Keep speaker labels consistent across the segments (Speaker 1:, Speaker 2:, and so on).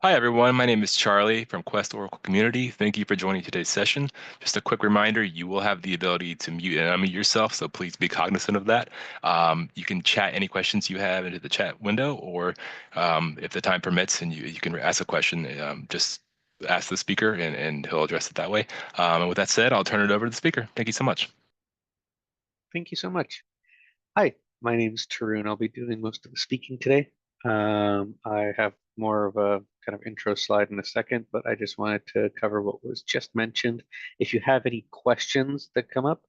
Speaker 1: Hi, everyone. My name is Charlie from Quest Oracle Community. Thank you for joining today's session. Just a quick reminder, you will have the ability to mute and unmute yourself, so please be cognizant of that. You can chat any questions you have into the chat window, or if the time permits and you can ask a question, just ask the speaker and he'll address it that way. And with that said, I'll turn it over to the speaker. Thank you so much.
Speaker 2: Thank you so much. Hi, my name is Tarun. I'll be doing most of the speaking today. I have more of a kind of intro slide in a second, but I just wanted to cover what was just mentioned. If you have any questions that come up,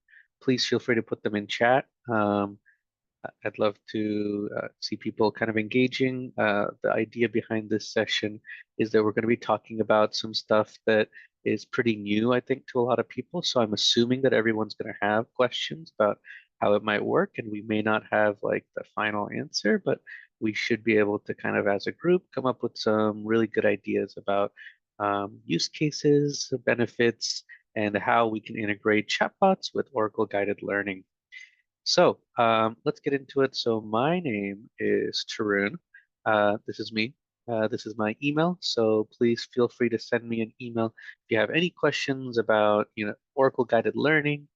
Speaker 2: please feel free to put them in chat. I'd love to see people kind of engaging. The idea behind this session is that we're going to be talking about some stuff that is pretty new, I think, to a lot of people. So I'm assuming that everyone's going to have questions about how it might work, and we may not have like the final answer, but we should be able to kind of, as a group, come up with some really good ideas about use cases, benefits, and how we can integrate chatbots with Oracle guided learning. So let's get into it. So my name is Tarun. This is me. This is my email. So please feel free to send me an email if you have any questions about, Oracle guided learning,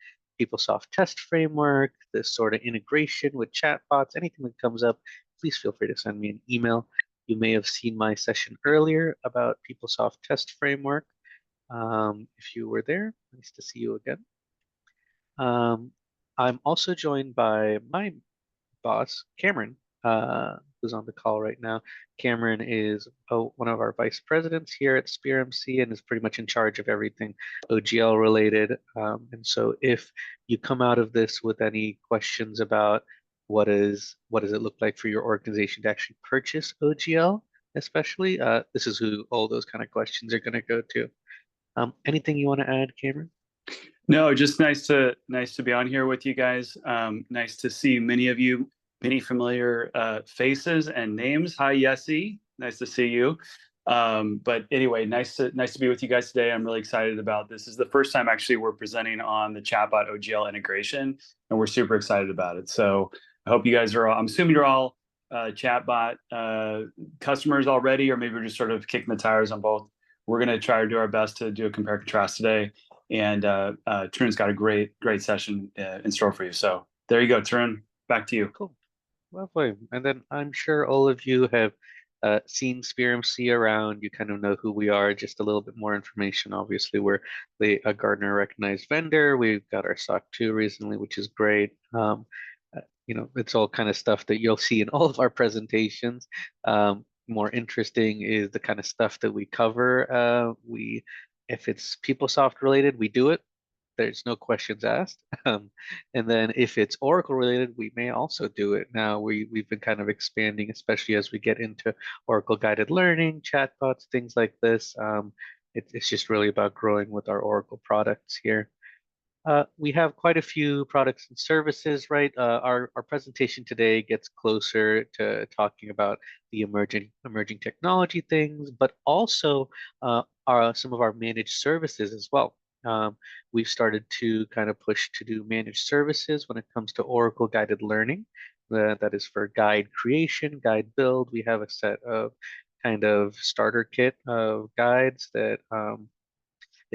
Speaker 2: PeopleSoft test framework, this sort of integration with chatbots, anything that comes up. Please feel free to send me an email. You may have seen my session earlier about PeopleSoft test framework. If you were there, nice to see you again. Um, I'm also joined by my boss, Cameron, who's on the call right now. Cameron is one of our vice presidents here at SpearMC and is pretty much in charge of everything OGL related. And so if you come out of this with any questions about what does it look like for your organization to actually purchase OGL, especially, this is who all those kind of questions are going to go to. Anything you want to add, Cameron?
Speaker 3: No, just nice to be on here with you guys. Nice to see many of you, many familiar faces and names. Hi, Yessie. Nice to see you. But anyway, nice to be with you guys today. I'm really excited about this. This is the first time actually we're presenting on the chatbot OGL integration, and we're super excited about it. So I hope you guys are all, I'm assuming you're all chatbot customers already, or maybe we're just sort of kicking the tires on both. We're going to try to do our best to do a compare contrast today. And Tarun's got a great session in store for you. So there you go, Tarun. Back to you.
Speaker 2: Cool. Lovely. And then I'm sure all of you have seen SpearMC around. You kind of know who we are, just a little bit more information. Obviously, we're a Gartner recognized vendor. We've got our SOC 2 recently, which is great. It's all kind of stuff that you'll see in all of our presentations. More interesting is the kind of stuff that we cover. If it's PeopleSoft related, we do it. There's no questions asked. And then if it's Oracle related, we may also do it. Now we've been kind of expanding, especially as we get into Oracle guided learning, chatbots, things like this. It's just really about growing with our Oracle products here. We have quite a few products and services, right? Our presentation today gets closer to talking about the emerging technology things, but also some of our managed services as well. We've started to kind of push to do managed services when it comes to Oracle guided learning. That is for guide creation, guide build. We have a set of kind of starter kit of guides that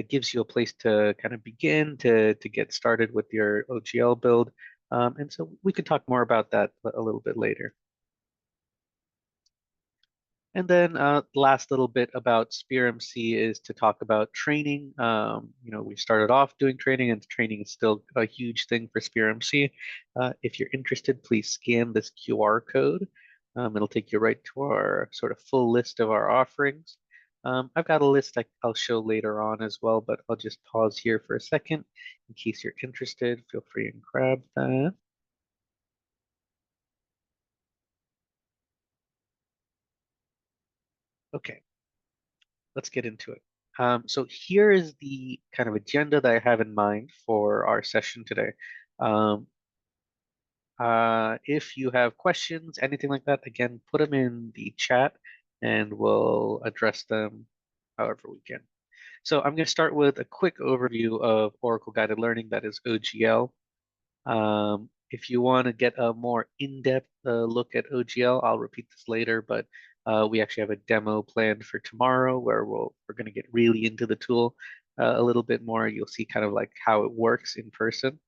Speaker 2: gives you a place to kind of begin to get started with your OGL build. And so we could talk more about that a little bit later. And then last little bit about SpearMC is to talk about training. We started off doing training, and training is still a huge thing for SpearMC. If you're interested, please scan this QR code. It'll take you right to our sort of full list of our offerings. I've got a list I'll show later on as well, but I'll just pause here for a second in case you're interested. Feel free and grab that. Okay, let's get into it. So here is the kind of agenda that I have in mind for our session today. If you have questions, anything like that, again, put them in the chat and we'll address them however we can. So I'm going to start with a quick overview of Oracle Guided Learning, that is OGL. If you want to get a more in-depth look at OGL, I'll repeat this later, but we actually have a demo planned for tomorrow where we're going to get really into the tool a little bit more. You'll see kind of like how it works in person.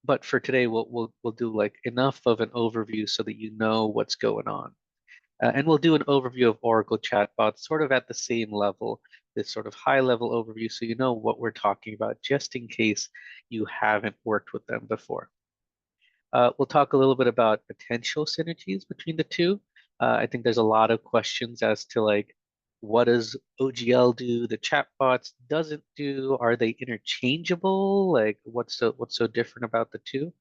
Speaker 2: But for today, we'll do like enough of an overview so that you know what's going on. And we'll do an overview of Oracle chatbots sort of at the same level, this sort of high level overview so you know what we're talking about just in case you haven't worked with them before. We'll talk a little bit about potential synergies between the two. I think there's a lot of questions as to like, what does OGL do, the chatbots doesn't do? Are they interchangeable? Like, what's so different about the two?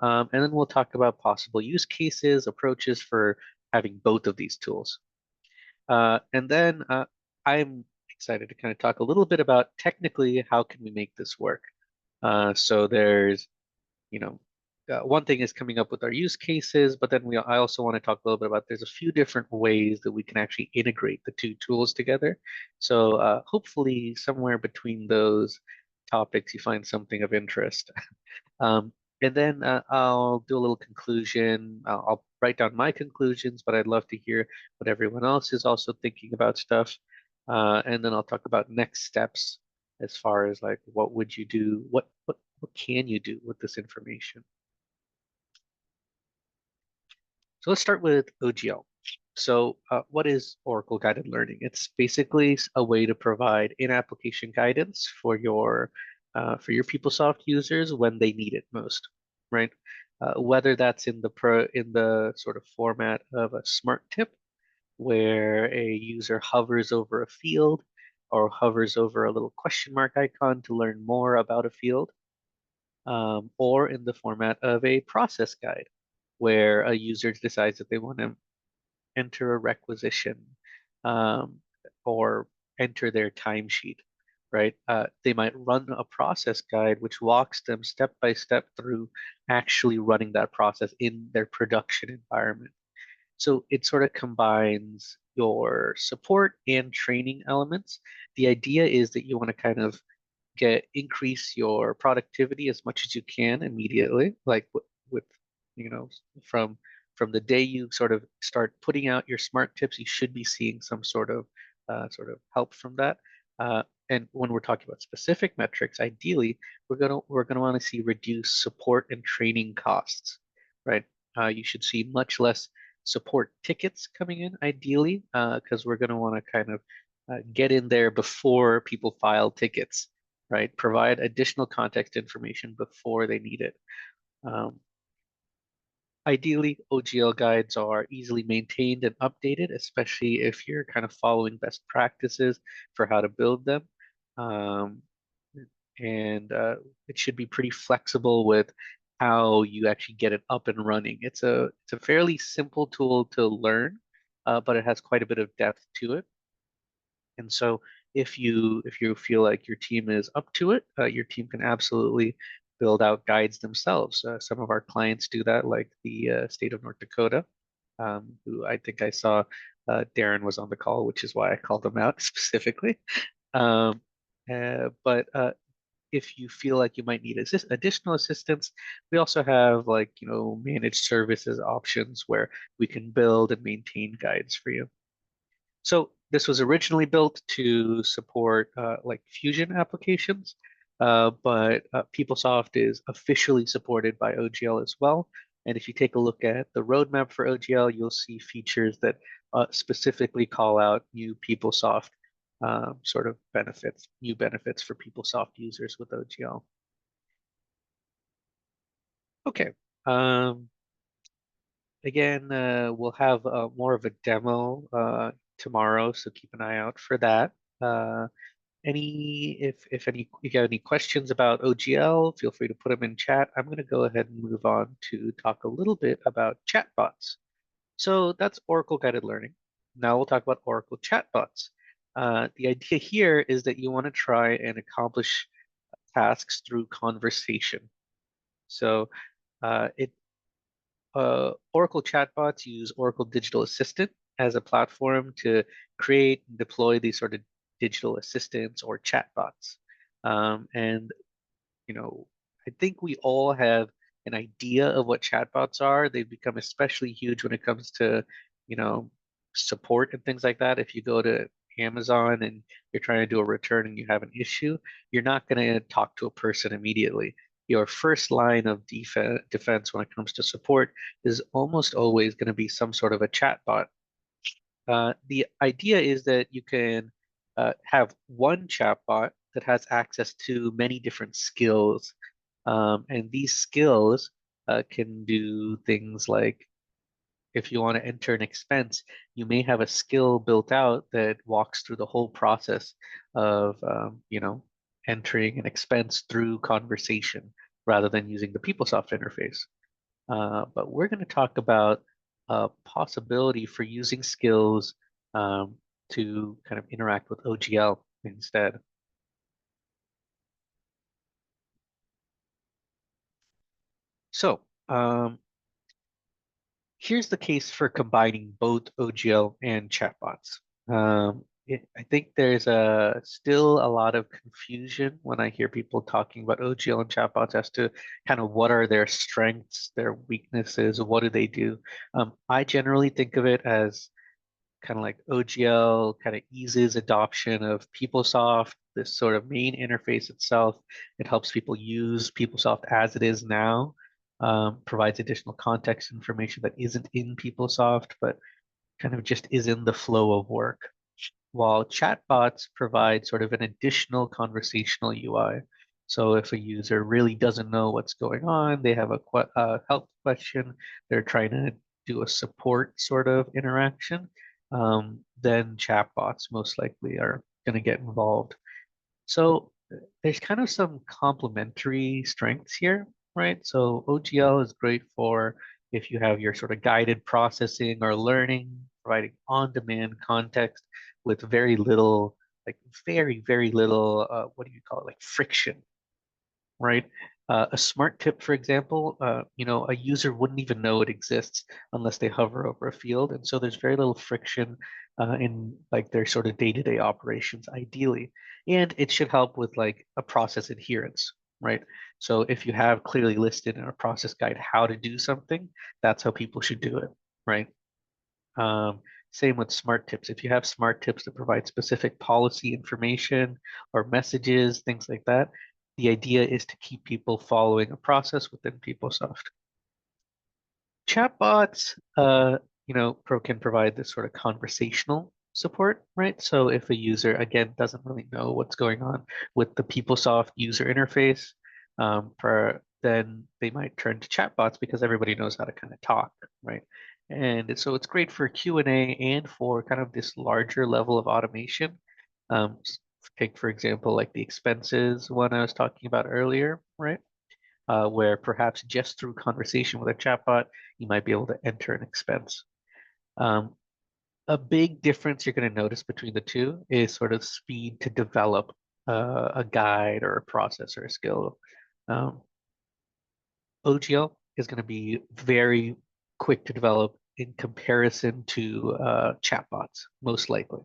Speaker 2: And then we'll talk about possible use cases, approaches for having both of these tools. And then I'm excited to kind of talk a little bit about technically how can we make this work. So there's, you know, one thing is coming up with our use cases, but then I also want to talk a little bit about there's a few different ways that we can actually integrate the two tools together. So hopefully somewhere between those topics you find something of interest. Um, and then I'll do a little conclusion. I'll write down my conclusions, but I'd love to hear what everyone else is also thinking about stuff. And then I'll talk about next steps as far as like what would you do, what can you do with this information? So let's start with OGL. So what is Oracle Guided Learning? It's basically a way to provide in-application guidance for your PeopleSoft users when they need it most, right? Whether that's in the sort of format of a smart tip, where a user hovers over a field or hovers over a little question mark icon to learn more about a field, or in the format of a process guide, where a user decides that they want to enter a requisition, um, or enter their timesheet, right? They might run a process guide which walks them step by step through actually running that process in their production environment. So it sort of combines your support and training elements. The idea is that you want to kind of increase your productivity as much as you can immediately, like with you know from from the day you sort of start putting out your smart tips, you should be seeing some sort of help from that. And when we're talking about specific metrics, ideally we're gonna want to see reduced support and training costs, right? You should see much less support tickets coming in, ideally, because we're going to want to kind of get in there before people file tickets, right? Provide additional context information before they need it. Um, Ideally, OGL guides are easily maintained and updated, especially if you're kind of following best practices for how to build them. Um, and it should be pretty flexible with how you actually get it up and running. It's a fairly simple tool to learn, but it has quite a bit of depth to it. And so if you feel like your team is up to it, your team can absolutely build out guides themselves. Some of our clients do that, like the state of North Dakota, who I think I saw Darren was on the call, which is why I called them out specifically. Um, but if you feel like you might need additional assistance, we also have like, managed services options where we can build and maintain guides for you. So this was originally built to support like Fusion applications, but PeopleSoft is officially supported by OGL as well. And if you take a look at the roadmap for OGL, you'll see features that specifically call out new PeopleSoft sort of benefits, new benefits for PeopleSoft users with OGL. Okay. Again, we'll have more of a demo tomorrow, so keep an eye out for that. If you got any questions about OGL, feel free to put them in chat. I'm going to go ahead and move on to talk a little bit about chatbots. So that's Oracle Guided Learning. Now we'll talk about Oracle chatbots. The idea here is that you want to try and accomplish tasks through conversation. So it Oracle chatbots use Oracle Digital Assistant as a platform to create and deploy these sort of digital assistants or chatbots. And I think we all have an idea of what chatbots are, they've become especially huge when it comes to, support and things like that. If you go to Amazon and you're trying to do a return and you have an issue, you're not going to talk to a person immediately. Your first line of defense when it comes to support is almost always going to be some sort of a chatbot. The idea is that you can have one chatbot that has access to many different skills. And these skills can do things like if you want to enter an expense, you may have a skill built out that walks through the whole process of, entering an expense through conversation rather than using the PeopleSoft interface. But we're going to talk about a possibility for using skills um, to kind of interact with OGL instead. So here's the case for combining both OGL and chatbots. I think there's still a lot of confusion when I hear people talking about OGL and chatbots as to kind of what are their strengths, their weaknesses, what do they do. I generally think of it as kind of like OGL kind of eases adoption of PeopleSoft, this sort of main interface itself. It helps people use PeopleSoft as it is now, provides additional context information that isn't in PeopleSoft, but kind of just is in the flow of work. While chatbots provide sort of an additional conversational UI. So if a user really doesn't know what's going on, they have a help question, they're trying to do a support sort of interaction, then chatbots most likely are going to get involved. So there's kind of some complementary strengths here, right? So OGL is great for if you have your sort of guided processing or learning, providing on-demand context with very little, like very, very little, what do you call it, like friction, right? A smart tip, for example, a user wouldn't even know it exists unless they hover over a field. And so there's very little friction in like their sort of day-to-day operations, ideally. And it should help with like a process adherence, right? So if you have clearly listed in a process guide how to do something, that's how people should do it, right? Um, Same with smart tips. If you have smart tips that provide specific policy information or messages, things like that, the idea is to keep people following a process within PeopleSoft. Chatbots, can provide this sort of conversational support, right? So if a user, again, doesn't really know what's going on with the PeopleSoft user interface, then they might turn to chatbots because everybody knows how to kind of talk, right? And so it's great for Q&A and for kind of this larger level of automation. Take, for example, like the expenses one I was talking about earlier, right? Where perhaps just through conversation with a chatbot, you might be able to enter an expense. A big difference you're going to notice between the two is sort of speed to develop a guide or a process or a skill. OGL is going to be very quick to develop in comparison to chatbots, most likely.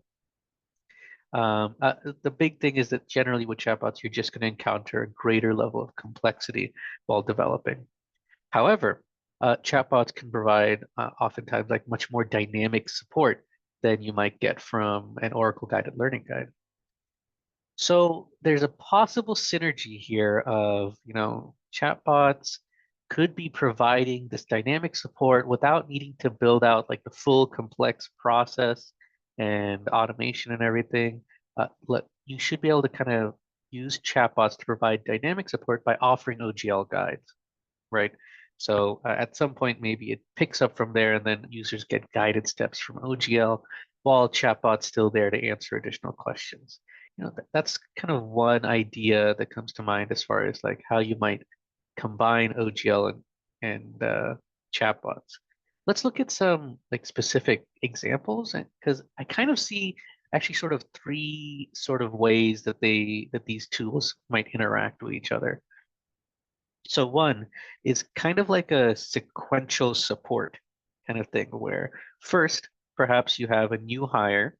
Speaker 2: The big thing is that generally with chatbots, you're just going to encounter a greater level of complexity while developing. However, chatbots can provide oftentimes like much more dynamic support than you might get from an Oracle guided learning guide. So there's a possible synergy here of, chatbots could be providing this dynamic support without needing to build out like the full complex process and automation and everything. You should be able to kind of use chatbots to provide dynamic support by offering OGL guides, right? So at some point, maybe it picks up from there and then users get guided steps from OGL while chatbot's still there to answer additional questions. That's kind of one idea that comes to mind as far as like how you might combine OGL and chatbots. Let's look at some like specific examples because I kind of see actually sort of three sort of ways that these tools might interact with each other. So one is kind of like a sequential support kind of thing where first, perhaps you have a new hire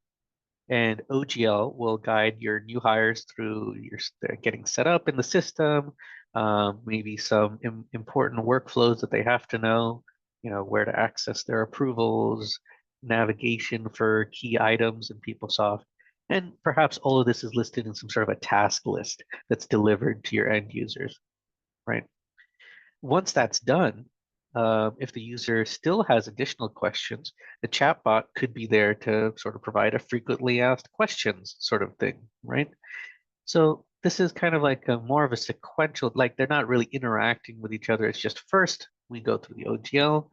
Speaker 2: And OGL will guide your new hires through getting set up in the system, maybe some important workflows that they have to know, where to access their approvals, navigation for key items in PeopleSoft. And perhaps all of this is listed in some sort of a task list that's delivered to your end users, right? Once that's done, if the user still has additional questions, the chatbot could be there to sort of provide a frequently asked questions sort of thing, right? So this is kind of like more of a sequential, like they're not really interacting with each other. It's just first we go through the OGL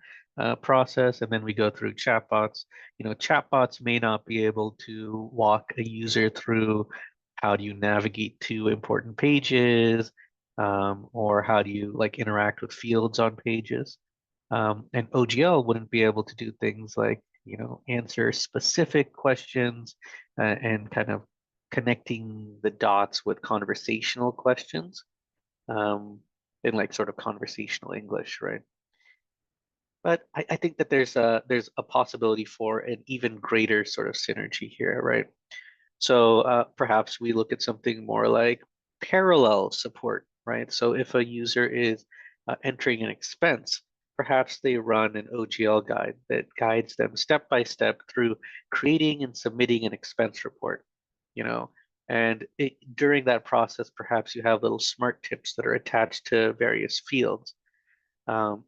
Speaker 2: process, and then we go through chatbots. Chatbots may not be able to walk a user through how do you navigate to important pages, or how do you like interact with fields on pages. And OGL wouldn't be able to do things like, answer specific questions and kind of connecting the dots with conversational questions, in like sort of conversational English, right? But I think that there's a possibility for an even greater sort of synergy here, right? So perhaps we look at something more like parallel support, right? So if a user is entering an expense, perhaps they run an OGL guide that guides them step by step through creating and submitting an expense report, and during that process, perhaps you have little smart tips that are attached to various fields, um,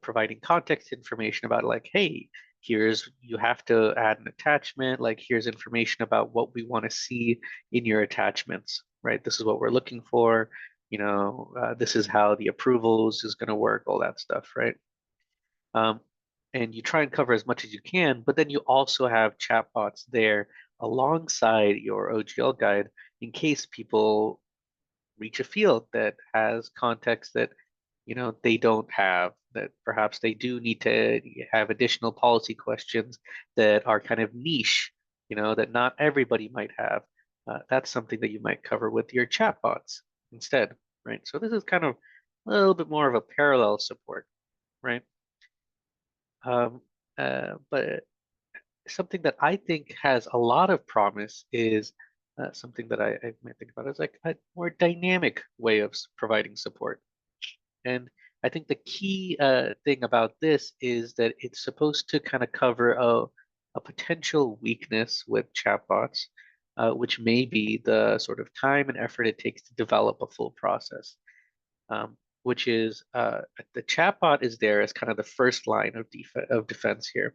Speaker 2: providing context information about like, hey, you have to add an attachment, like here's information about what we want to see in your attachments, right? This is what we're looking for, this is how the approvals is going to work, all that stuff, right? Um, and you try and cover as much as you can, but then you also have chatbots there alongside your OGL guide in case people reach a field that has context that they don't have, that perhaps they do need to have additional policy questions that are kind of niche, that not everybody might have. That's something that you might cover with your chatbots instead, right? So this is kind of a little bit more of a parallel support, right? um, but something that I think has a lot of promise is something that I might think about as like a more dynamic way of providing support. And I think the key thing about this is that it's supposed to kind of cover a potential weakness with chatbots, which may be the sort of time and effort it takes to develop a full process, which is the chatbot is there as kind of the first line of defense here.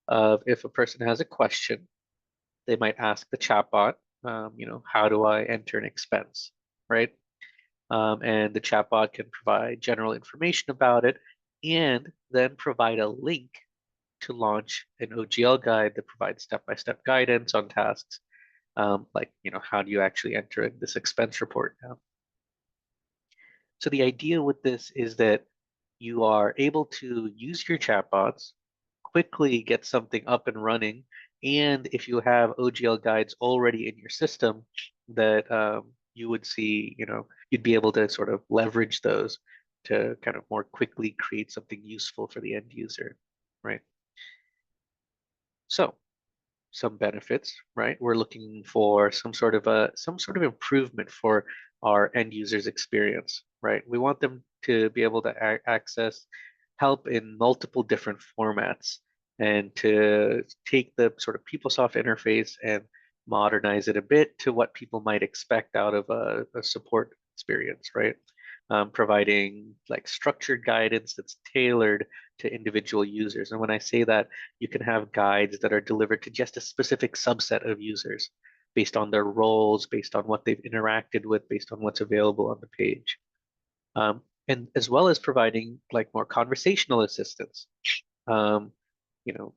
Speaker 2: If a person has a question, they might ask the chatbot, how do I enter an expense, right? And the chatbot can provide general information about it and then provide a link to launch an OGL guide that provides step-by-step guidance on tasks, like, how do you actually enter this expense report now? So the idea with this is that you are able to use your chatbots, quickly get something up and running, and if you have OGL guides already in your system, that you would see, you'd be able to sort of leverage those to kind of more quickly create something useful for the end user, right? So some benefits, right? We're looking for some sort of improvement for our end users' experience, right? We want them to be able to access help in multiple different formats and to take the sort of PeopleSoft interface and modernize it a bit to what people might expect out of a support experience, right? Providing like structured guidance that's tailored to individual users. And when I say that, you can have guides that are delivered to just a specific subset of users based on their roles, based on what they've interacted with, based on what's available on the page. And as well as providing like more conversational assistance. Um,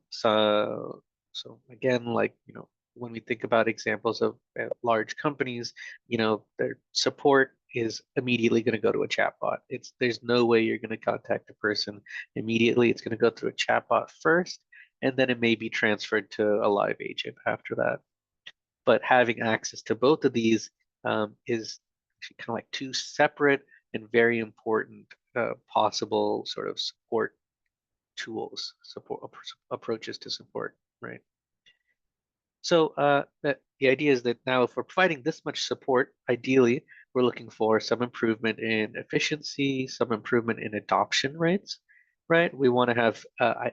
Speaker 2: so again, like, when we think about examples of large companies, their support is immediately going to go to a chatbot. There's no way you're going to contact a person immediately. It's going to go through a chatbot first, and then it may be transferred to a live agent after that. But having access to both of these is actually kind of like two separate and very important possible sort of support tools, support approaches to support, right? So the idea is that now if we're providing this much support, ideally, we're looking for some improvement in efficiency, some improvement in adoption rates, right? We want to have, a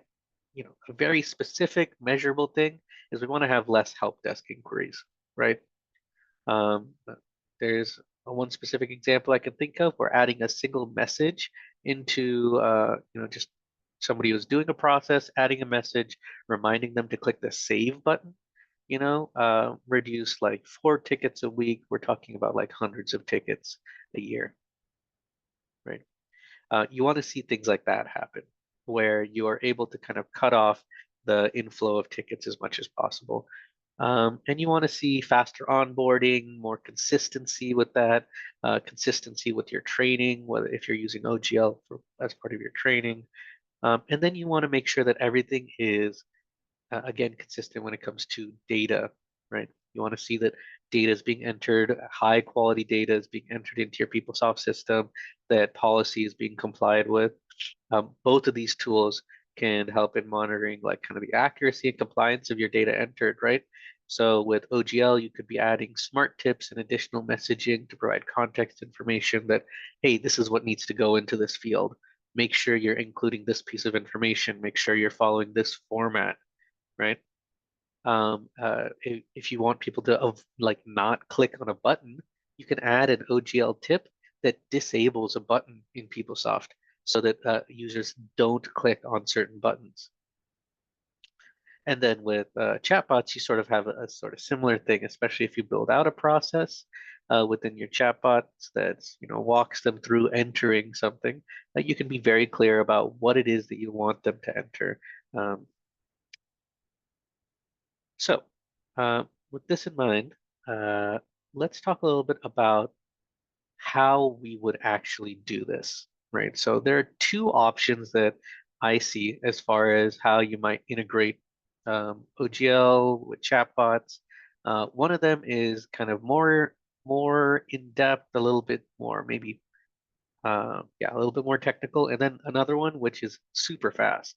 Speaker 2: very specific measurable thing is we want to have less help desk inquiries, right? Um, there's one specific example I can think of. We're adding a single message into, just somebody who's doing a process, adding a message, reminding them to click the save button, reduce like 4 tickets a week. We're talking about like hundreds of tickets a year, right? You want to see things like that happen, where you are able to kind of cut off the inflow of tickets as much as possible. And you want to see faster onboarding, more consistency with that, consistency with your training, whether if you're using OGL as part of your training. And then you want to make sure that everything is, again, consistent when it comes to data, right? You want to see that data is being entered, high quality data is being entered into your PeopleSoft system, that policy is being complied with. Both of these tools can help in monitoring like kind of the accuracy and compliance of your data entered, right? So with OGL, you could be adding smart tips and additional messaging to provide context information that, hey, this is what needs to go into this field. Make sure you're including this piece of information. Make sure you're following this format, right? If you want people to like not click on a button, you can add an OGL tip that disables a button in PeopleSoft so that users don't click on certain buttons. And then with chatbots, you sort of have a sort of similar thing, especially if you build out a process within your chatbots that walks them through entering something. That you can be very clear about what it is that you want them to enter. So, with this in mind, let's talk a little bit about how we would actually do this, right? So there are 2 options that I see as far as how you might integrate OGL with chatbots. One of them is kind of more in depth, a little bit more maybe a little bit more technical, and then another one which is super fast.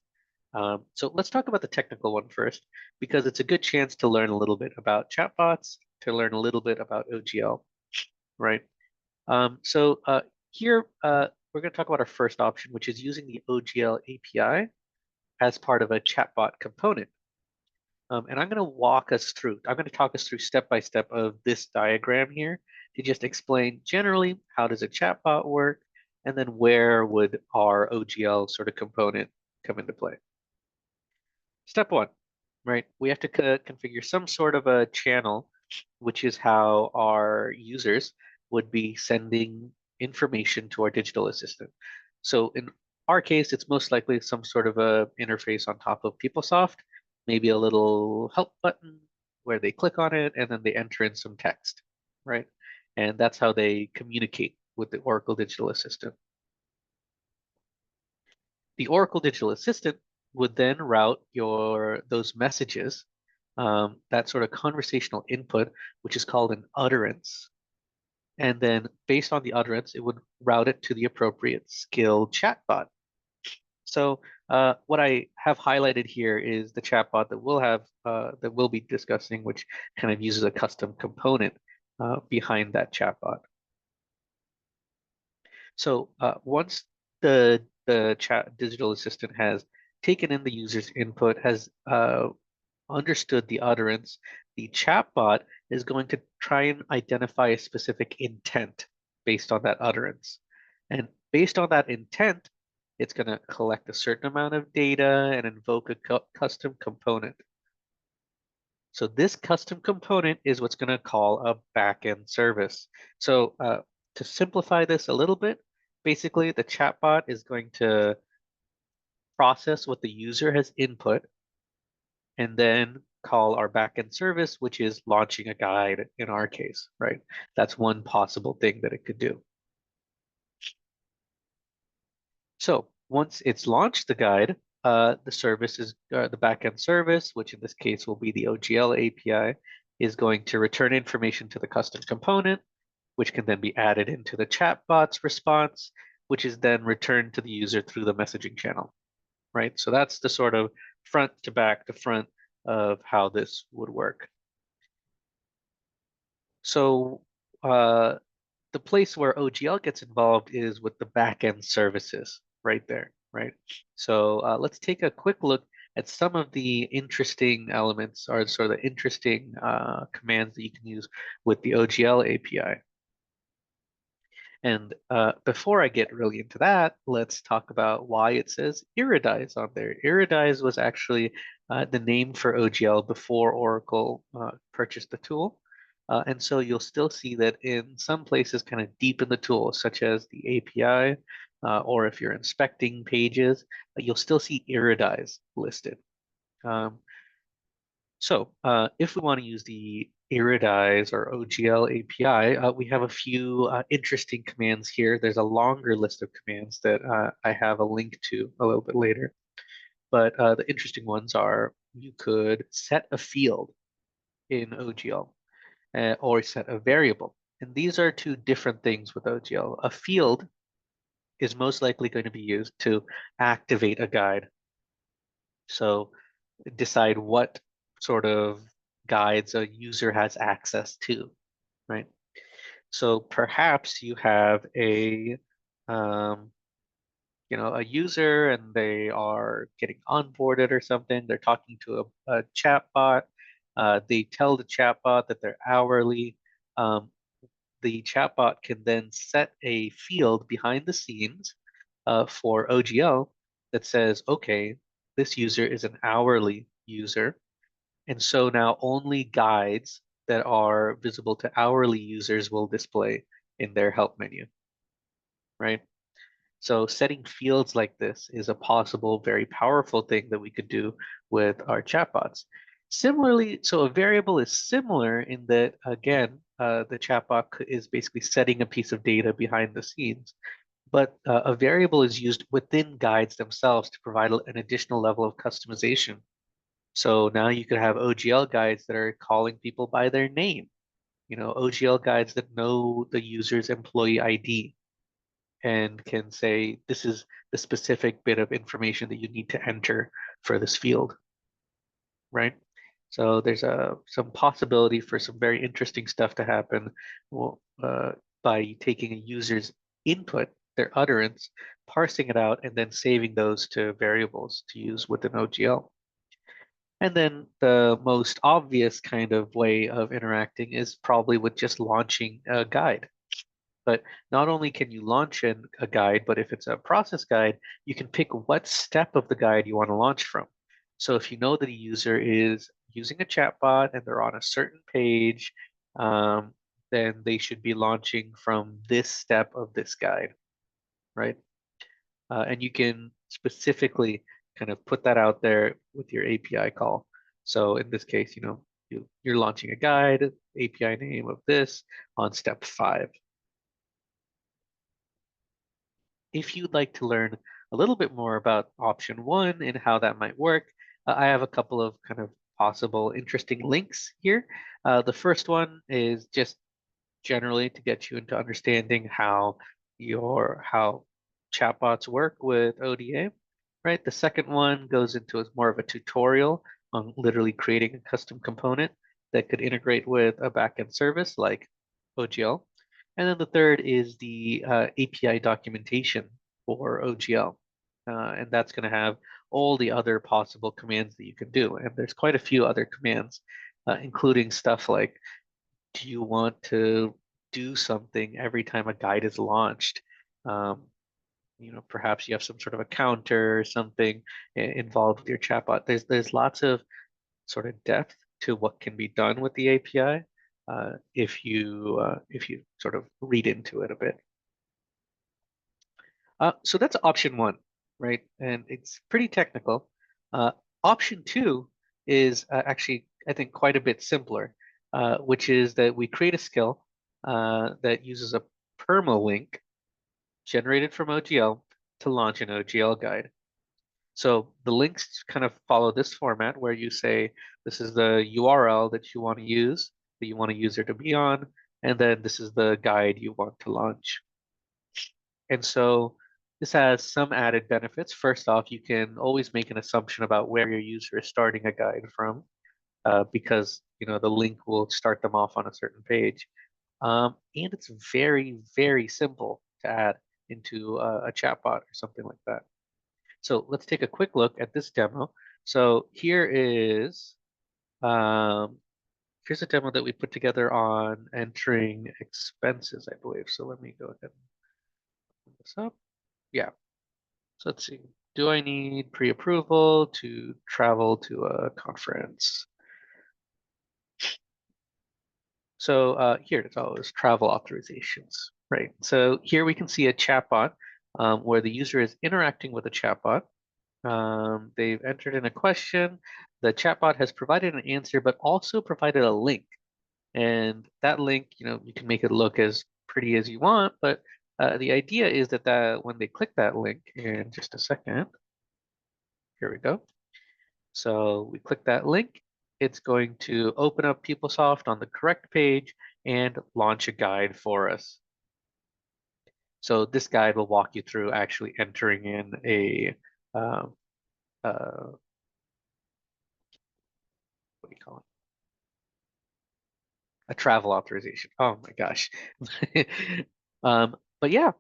Speaker 2: So let's talk about the technical one first, because it's a good chance to learn a little bit about chatbots, to learn a little bit about OGL, right? Here we're going to talk about our first option, which is using the OGL API as part of a chatbot component. And I'm going to talk us through step by step of this diagram here to just explain generally how does a chatbot work, and then where would our OGL sort of component come into play. Step 1, right? We have to configure some sort of a channel, which is how our users would be sending information to our digital assistant. So in our case, it's most likely some sort of a interface on top of PeopleSoft, maybe a little help button where they click on it and then they enter in some text, right? And that's how they communicate with the Oracle Digital Assistant. The Oracle Digital Assistant would then route those messages, that sort of conversational input, which is called an utterance. And then based on the utterance, it would route it to the appropriate skill chatbot. So what I have highlighted here is the chatbot that we'll be discussing, which kind of uses a custom component behind that chatbot. So once the chat digital assistant has taken in the user's input, has understood the utterance, the chatbot is going to try and identify a specific intent based on that utterance. And based on that intent, it's going to collect a certain amount of data and invoke a custom component. So this custom component is what's going to call a backend service. So to simplify this a little bit, basically the chatbot is going to process what the user has input and then call our backend service, which is launching a guide in our case, right? That's one possible thing that it could do. So once it's launched the guide, the service is the backend service, which in this case will be the OGL API, is going to return information to the custom component, which can then be added into the chatbot's response, which is then returned to the user through the messaging channel, right? So that's the sort of front to back to front of how this would work. So the place where OGL gets involved is with the backend services right there, right? So let's take a quick look at some of the interesting elements or sort of the interesting commands that you can use with the OGL API. And before I get really into that, let's talk about why it says Iridize on there. Iridize was actually the name for OGL before Oracle purchased the tool. And so you'll still see that in some places kind of deep in the tool, such as the API, or if you're inspecting pages, you'll still see Iridize listed. So if we want to use the Iridize or OGL API, we have a few interesting commands here. There's a longer list of commands that I have a link to a little bit later. But the interesting ones are you could set a field in OGL or set a variable. And these are two different things with OGL. A field is most likely going to be used to activate a guide. So decide what sort of guides a user has access to, right? So perhaps you have um, a user and they are getting onboarded or something. They're talking to a chatbot. They tell the chatbot that they're hourly. The chatbot can then set a field behind the scenes for OGL that says, okay, this user is an hourly user. And so now only guides that are visible to hourly users will display in their help menu, right? So setting fields like this is a possible, very powerful thing that we could do with our chatbots. Similarly, so a variable is similar in that, again, the chatbot is basically setting a piece of data behind the scenes. But a variable is used within guides themselves to provide an additional level of customization. So now you could have OGL guides that are calling people by their name, OGL guides that know the user's employee ID and can say, this is the specific bit of information that you need to enter for this field, right? So there's some possibility for some very interesting stuff to happen by taking a user's input, their utterance, parsing it out, and then saving those to variables to use within OGL. And then the most obvious kind of way of interacting is probably with just launching a guide. But not only can you launch a guide, but if it's a process guide, you can pick what step of the guide you want to launch from. So if you know that a user is using a chatbot and they're on a certain page, then they should be launching from this step of this guide, right? And you can specifically kind of put that out there with your API call. So in this case, you're launching a guide, API name of this on step 5. If you'd like to learn a little bit more about option 1 and how that might work, I have a couple of kind of possible interesting links here. The first one is just generally to get you into understanding how chatbots work with ODA, right? The second one goes into more of a tutorial on literally creating a custom component that could integrate with a backend service like OGL. And then the third is the API documentation for OGL. And that's going to have all the other possible commands that you can do. And there's quite a few other commands, including stuff like, do you want to do something every time a guide is launched? Perhaps you have some sort of a counter or something involved with your chatbot. There's lots of sort of depth to what can be done with the API if you sort of read into it a bit. So that's option 1, right? And it's pretty technical. Option 2 is actually, I think, quite a bit simpler, which is that we create a skill that uses a permalink generated from OGL to launch an OGL guide. So the links kind of follow this format where you say, this is the URL that you want to use, that you want a user to be on, and then this is the guide you want to launch. And so this has some added benefits. First off, you can always make an assumption about where your user is starting a guide from, because the link will start them off on a certain page. And it's very, very simple to add into a chatbot or something like that. So let's take a quick look at this demo. So here's a demo that we put together on entering expenses, I believe. So let me go ahead and open this up. Yeah. So let's see. Do I need pre-approval to travel to a conference? So here it is, travel authorizations, right? So here we can see a chatbot where the user is interacting with a chatbot. They've entered in a question. The chatbot has provided an answer, but also provided a link. And that link, you can make it look as pretty as you want, but the idea is that when they click that link in just a second, here we go. So we click that link, it's going to open up PeopleSoft on the correct page and launch a guide for us. So this guide will walk you through actually entering in a um, what do you call it? A travel authorization. Oh my gosh. But yeah,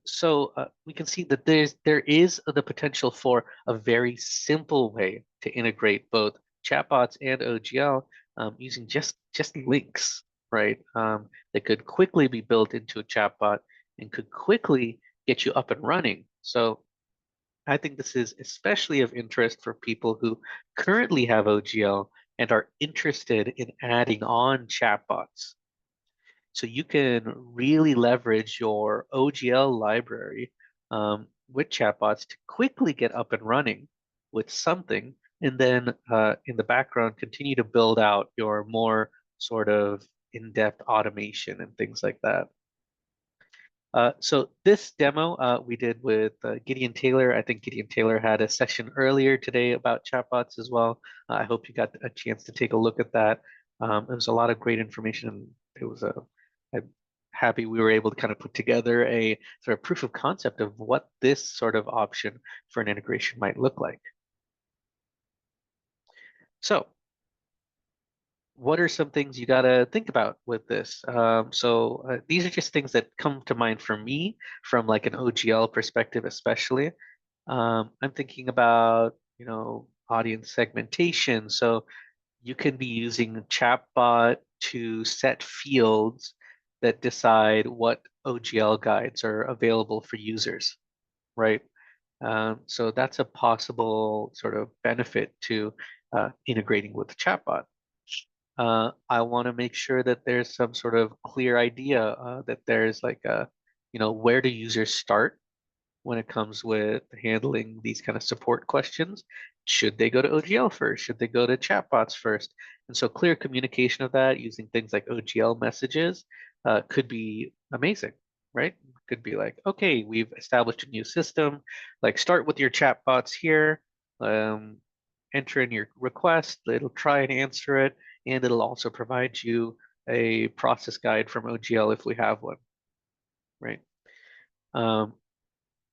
Speaker 2: so we can see that there is the potential for a very simple way to integrate both chatbots and OGL using just links, right? That could quickly be built into a chatbot and could quickly get you up and running. So I think this is especially of interest for people who currently have OGL and are interested in adding on chatbots. So you can really leverage your OGL library with chatbots to quickly get up and running with something, and then in the background continue to build out your more sort of in-depth automation and things like that. So this demo we did with Gideon Taylor. I think Gideon Taylor had a session earlier today about chatbots as well. I hope you got a chance to take a look at that. It was a lot of great information. I'm happy we were able to kind of put together a sort of proof of concept of what this sort of option for an integration might look like. So what are some things you got to think about with this? These are just things that come to mind for me from like an OGL perspective, especially. I'm thinking about, audience segmentation. So you can be using chatbot to set fields that decide what OGL guides are available for users, right? So that's a possible sort of benefit to integrating with the chatbot. I want to make sure that there's some sort of clear idea that there's like where do users start when it comes with handling these kind of support questions? Should they go to OGL first? Should they go to chatbots first? And so clear communication of that using things like OGL messages could be amazing, right? Could be like, okay, we've established a new system, like start with your chatbots here. Um, enter in your request, it'll try and answer it, and it'll also provide you a process guide from OGL if we have one, right?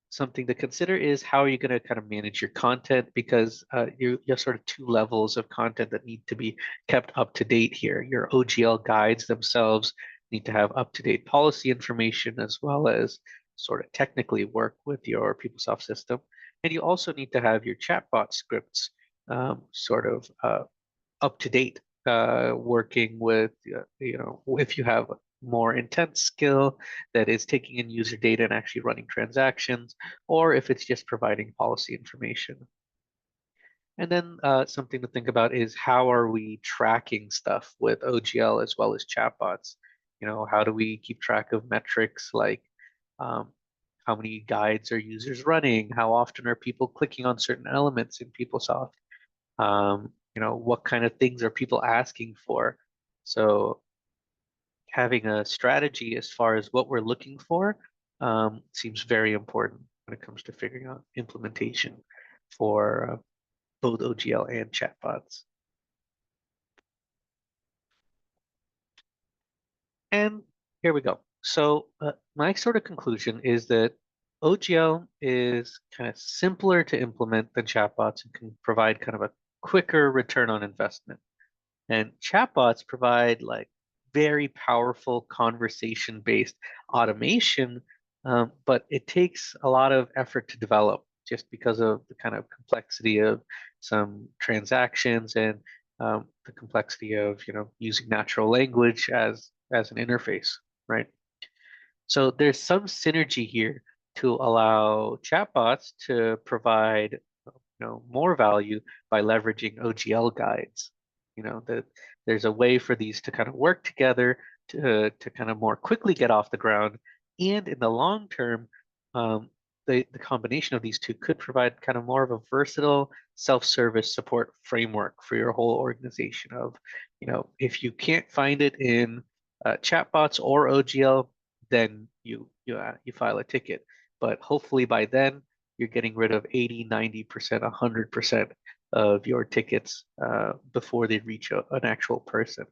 Speaker 2: Something to consider is how are you going to kind of manage your content, because you have sort of two levels of content that need to be kept up to date here. Your OGL guides themselves need to have up-to-date policy information as well as sort of technically work with your PeopleSoft system. And you also need to have your chatbot scripts sort of up to date, working with, if you have more intense skill that is taking in user data and actually running transactions, or if it's just providing policy information. And then something to think about is how are we tracking stuff with OGL as well as chatbots? How do we keep track of metrics like how many guides are users running? How often are people clicking on certain elements in PeopleSoft? What kind of things are people asking for? So having a strategy as far as what we're looking for seems very important when it comes to figuring out implementation for both OGL and chatbots. And here we go. So my sort of conclusion is that OGL is kind of simpler to implement than chatbots and can provide kind of a quicker return on investment. And chatbots provide like very powerful conversation-based automation, but it takes a lot of effort to develop just because of the kind of complexity of some transactions and the complexity of using natural language as an interface, right? So there's some synergy here to allow chatbots to provide more value by leveraging OGL guides. That there's a way for these to kind of work together to kind of more quickly get off the ground, and in the long term, um, the combination of these two could provide kind of more of a versatile self-service support framework for your whole organization. Of if you can't find it in chatbots or OGL, then you file a ticket. But hopefully by then you're getting rid of 80, 90%, 100% of your tickets before they reach an actual person.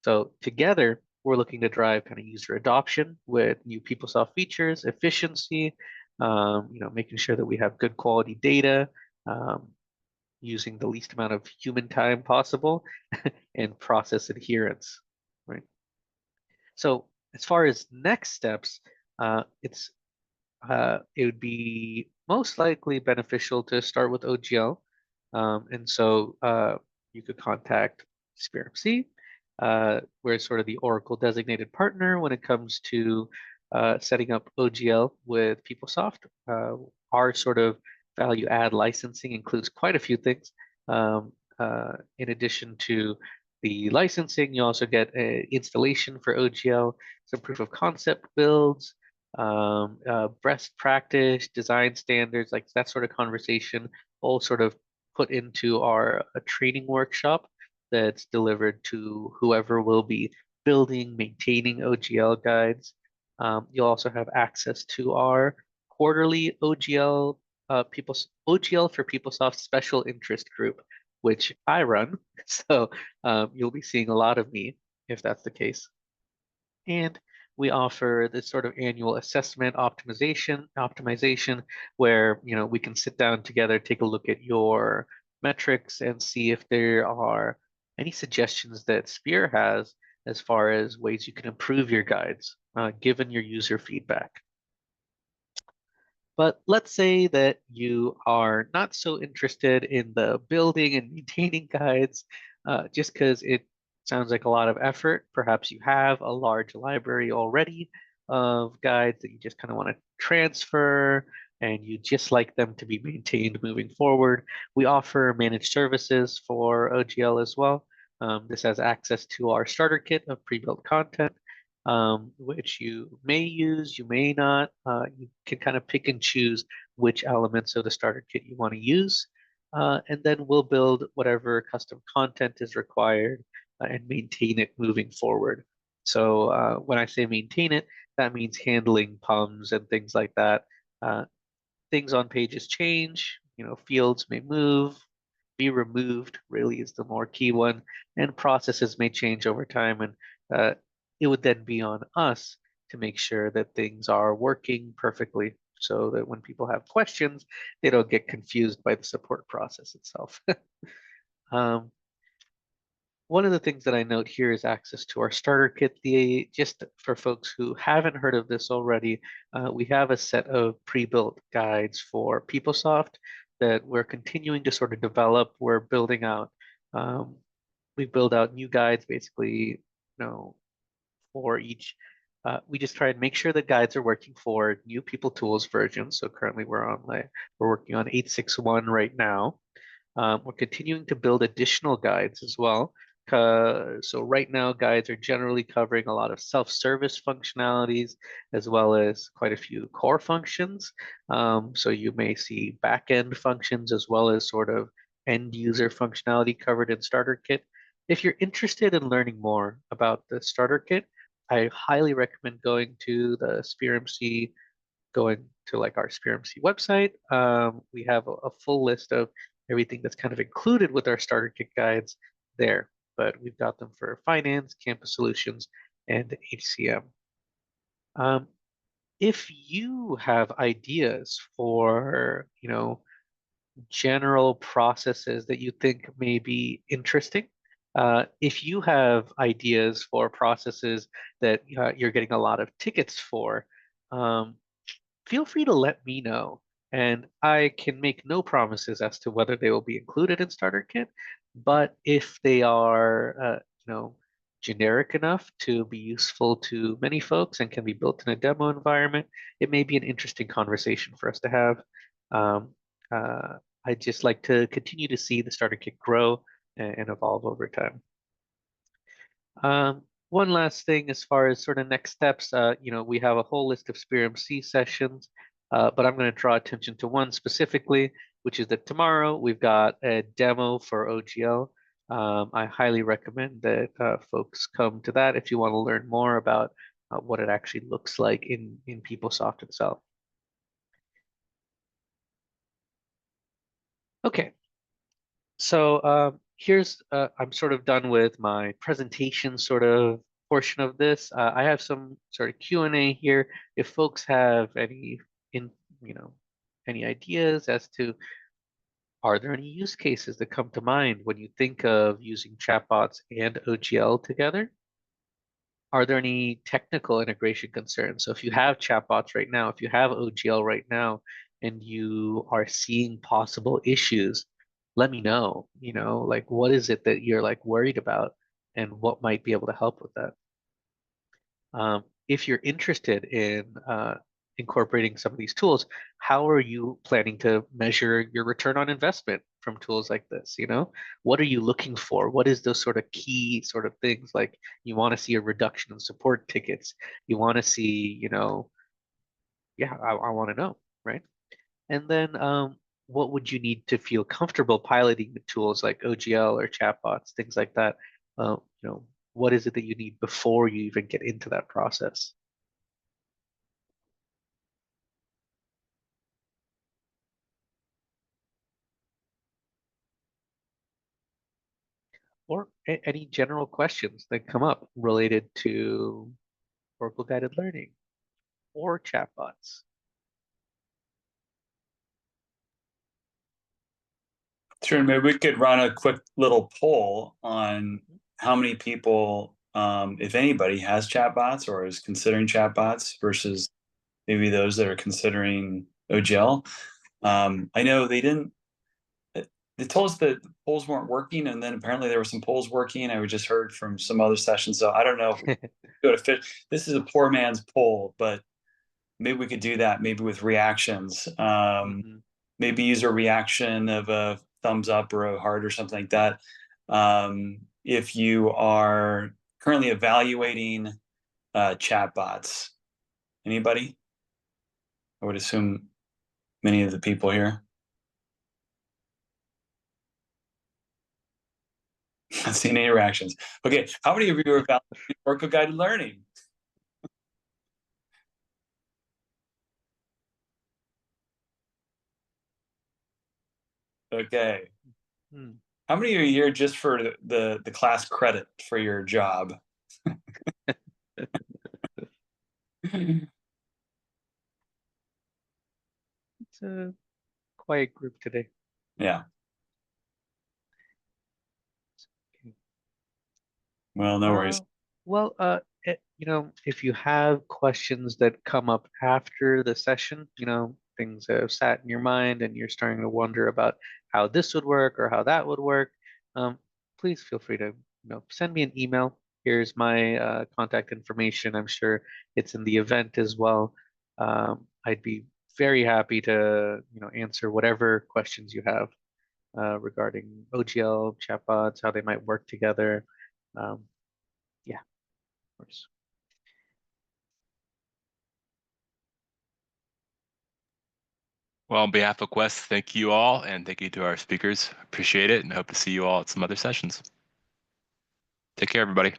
Speaker 2: So together, we're looking to drive kind of user adoption with new PeopleSoft features, efficiency, making sure that we have good quality data, um, using the least amount of human time possible, and process adherence, right? So as far as next steps, it would be most likely beneficial to start with OGL. And so you could contact SpearMC. We're sort of the Oracle designated partner when it comes to setting up OGL with PeopleSoft. Our sort of value add licensing includes quite a few things. In addition to the licensing, you also get an installation for OGL, some proof of concept builds, best practice, design standards, like that sort of conversation, all sort of put into our a training workshop that's delivered to whoever will be building, maintaining OGL guides. You'll also have access to our quarterly OGL for PeopleSoft special interest group, which I run. So you'll be seeing a lot of me if that's the case. And we offer this sort of annual assessment optimization where we can sit down together, take a look at your metrics and see if there are any suggestions that Spear has as far as ways you can improve your guides, given your user feedback. But let's say that you are not so interested in the building and maintaining guides, just because it sounds like a lot of effort. Perhaps you have a large library already of guides that you just kind of want to transfer and you just like them to be maintained moving forward. We offer managed services for OGL as well. This has access to our starter kit of pre-built content, which you may use, you may not. You can kind of pick and choose which elements of the starter kit you want to use. And then we'll build whatever custom content is required and maintain it moving forward. So when I say maintain it, that means handling PUMs and things like that. Things on pages change, fields may move, be removed really is the more key one, and processes may change over time. And it would then be on us to make sure that things are working perfectly so that when people have questions, they don't get confused by the support process itself. One of the things that I note here is access to our starter kit. Just for folks who haven't heard of this already, we have a set of pre-built guides for PeopleSoft that we're continuing to sort of develop. We're building out, we build out new guides basically, for each. We just try and make sure the guides are working for new People Tools versions. So currently we're working on 8.6.1 right now. We're continuing to build additional guides as well. So right now, guides are generally covering a lot of self-service functionalities as well as quite a few core functions. So you may see back-end functions as well as sort of end-user functionality covered in Starter Kit. If you're interested in learning more about the Starter Kit, I highly recommend going to the SpearMC, going to like our SpearMC website. We have a full list of everything that's kind of included with our starter kit guides there, but we've got them for finance, campus solutions, and HCM. If you have ideas for, general processes that you think may be interesting. If you have ideas for processes that you're getting a lot of tickets for, um, feel free to let me know. And I can make no promises as to whether they will be included in Starter Kit, but if they are, generic enough to be useful to many folks and can be built in a demo environment, it may be an interesting conversation for us to have. Um, uh, I'd just like to continue to see the Starter Kit grow and evolve over time. One last thing as far as sort of next steps, we have a whole list of SpearMC sessions, but I'm going to draw attention to one specifically, which is that tomorrow we've got a demo for OGL. I highly recommend that folks come to that if you want to learn more about what it actually looks like in PeopleSoft itself. Okay, so I'm sort of done with my presentation sort of portion of this. I have some sort of Q&A here. If folks have in, you know, any ideas as to, are there any use cases that come to mind when you think of using chatbots and OGL together? Are there any technical integration concerns? So if you have chatbots right now, if you have OGL right now, and you are seeing possible issues, let me know, like what is it that you're like worried about and what might be able to help with that. If you're interested in incorporating some of these tools, how are you planning to measure your return on investment from tools like this? What are you looking for? What is those sort of key sort of things? Like you want to see a reduction in support tickets. You want to see, yeah, I want to know, right? And then what would you need to feel comfortable piloting the tools like OGL or chatbots, things like that? Uh, you know, what is it that you need before you even get into that process? Or any general questions that come up related to Oracle guided learning or chatbots.
Speaker 3: Sure, maybe we could run a quick little poll on how many people, if anybody, has chatbots or is considering chatbots versus maybe those that are considering OGL. I know they didn't. They told us that the polls weren't working, and then apparently there were some polls working. I just heard from some other sessions, so I don't know if we go to fit. This is a poor man's poll, but maybe we could do that. Maybe with reactions. Maybe use a reaction of a thumbs up or a heart or something like that. If you are currently evaluating chatbots, anybody? I would assume many of the people here. Not seeing any reactions. Okay, how many of you are evaluating Oracle guided learning? Okay. How many are here just for the class credit for your job?
Speaker 2: It's a quiet group today.
Speaker 3: Yeah. Well, no worries.
Speaker 2: Well, if you have questions that come up after the session, things that have sat in your mind and you're starting to wonder about how this would work or how that would work, please feel free to, send me an email. Here's my contact information. I'm sure it's in the event as well. I'd be very happy to, answer whatever questions you have regarding OGL, chatbots, how they might work together. Yeah, of course.
Speaker 1: Well, on behalf of Quest, thank you all, and thank you to our speakers. Appreciate it, and hope to see you all at some other sessions. Take care, everybody.